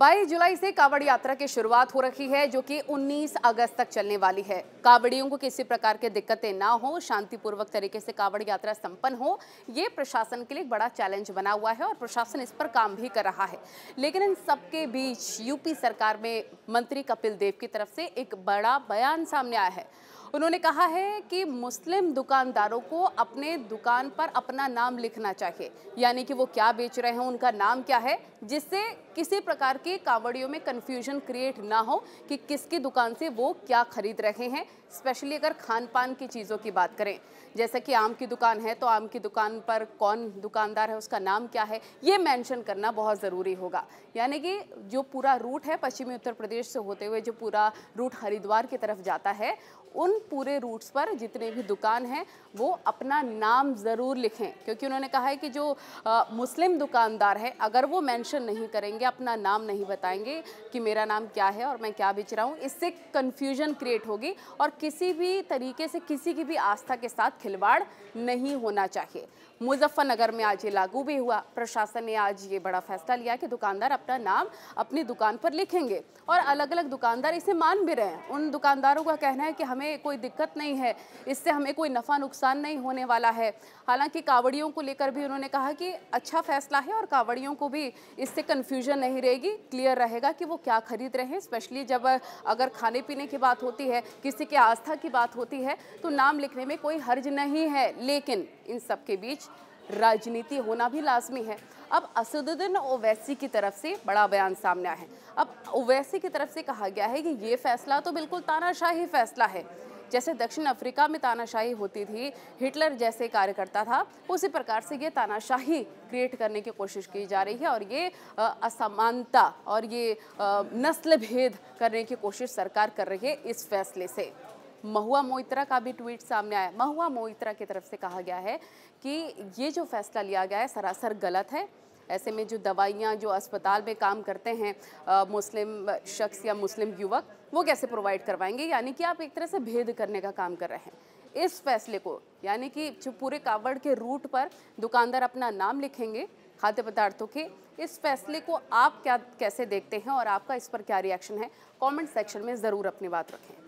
22 जुलाई से कावड़ यात्रा की शुरुआत हो रही है, जो कि 19 अगस्त तक चलने वाली है। कावड़ियों को किसी प्रकार के दिक्कतें ना हो, शांतिपूर्वक तरीके से कावड़ यात्रा संपन्न हो, ये प्रशासन के लिए एक बड़ा चैलेंज बना हुआ है और प्रशासन इस पर काम भी कर रहा है। लेकिन इन सबके बीच यूपी सरकार में मंत्री कपिल देव की तरफ से एक बड़ा बयान सामने आया है। उन्होंने कहा है कि मुस्लिम दुकानदारों को अपने दुकान पर अपना नाम लिखना चाहिए, यानी कि वो क्या बेच रहे हैं, उनका नाम क्या है, जिससे किसी प्रकार के कावड़ियों में कंफ्यूजन क्रिएट ना हो कि किसकी दुकान से वो क्या खरीद रहे हैं। स्पेशली अगर खान पान की चीज़ों की बात करें, जैसे कि आम की दुकान है तो आम की दुकान पर कौन दुकानदार है, उसका नाम क्या है, ये मेंशन करना बहुत ज़रूरी होगा। यानी कि जो पूरा रूट है पश्चिमी उत्तर प्रदेश से होते हुए जो पूरा रूट हरिद्वार की तरफ जाता है, उन पूरे रूट्स पर जितने भी दुकान हैं वो अपना नाम ज़रूर लिखें, क्योंकि उन्होंने कहा है कि जो मुस्लिम दुकानदार है अगर वो मेंशन नहीं करेंगे, अपना नाम नहीं बताएंगे कि मेरा नाम क्या है और मैं क्या बेच रहा हूँ, इससे कन्फ्यूजन क्रिएट होगी और किसी भी तरीके से किसी की भी आस्था के साथ खिलवाड़ नहीं होना चाहिए। मुजफ्फरनगर में आज ये लागू भी हुआ। प्रशासन ने आज ये बड़ा फैसला लिया कि दुकानदार अपना नाम अपनी दुकान पर लिखेंगे और अलग अलग दुकानदार इसे मान भी रहे हैं। उन दुकानदारों का कहना है कि हमें कोई दिक्कत नहीं है, इससे हमें कोई नफ़ा नुकसान नहीं होने वाला है। हालांकि कावड़ियों को लेकर भी उन्होंने कहा कि अच्छा फैसला है और कावड़ियों को भी इससे कन्फ्यूजन नहीं रहेगी, क्लियर रहेगा कि वो क्या खरीद रहे हैं। स्पेशली जब अगर खाने पीने की बात होती है, किसी के आस्था की बात होती है, तो नाम लिखने में कोई हर्ज नहीं है। लेकिन इन सब के बीच राजनीति होना भी लाजमी है। अब असदुद्दीन ओवैसी की तरफ से बड़ा बयान सामने आया है। अब ओवैसी की तरफ से कहा गया है कि ये फैसला तो बिल्कुल तानाशाही फैसला है। जैसे दक्षिण अफ्रीका में तानाशाही होती थी, हिटलर जैसे कार्यकर्ता था, उसी प्रकार से ये तानाशाही क्रिएट करने की कोशिश की जा रही है और ये असमानता और ये नस्ल भेद करने की कोशिश सरकार कर रही है इस फैसले से। महुआ मोइत्रा का भी ट्वीट सामने आया। महुआ मोइत्रा की तरफ से कहा गया है कि ये जो फैसला लिया गया है सरासर गलत है। ऐसे में जो दवाइयाँ जो अस्पताल में काम करते हैं मुस्लिम शख्स या मुस्लिम युवक, वो कैसे प्रोवाइड करवाएंगे, यानी कि आप एक तरह से भेद करने का काम कर रहे हैं। इस फैसले को, यानी कि जो पूरे कावड़ के रूट पर दुकानदार अपना नाम लिखेंगे खाद्य पदार्थों के, इस फैसले को आप कैसे देखते हैं और आपका इस पर क्या रिएक्शन है, कमेंट सेक्शन में ज़रूर अपनी बात रखें।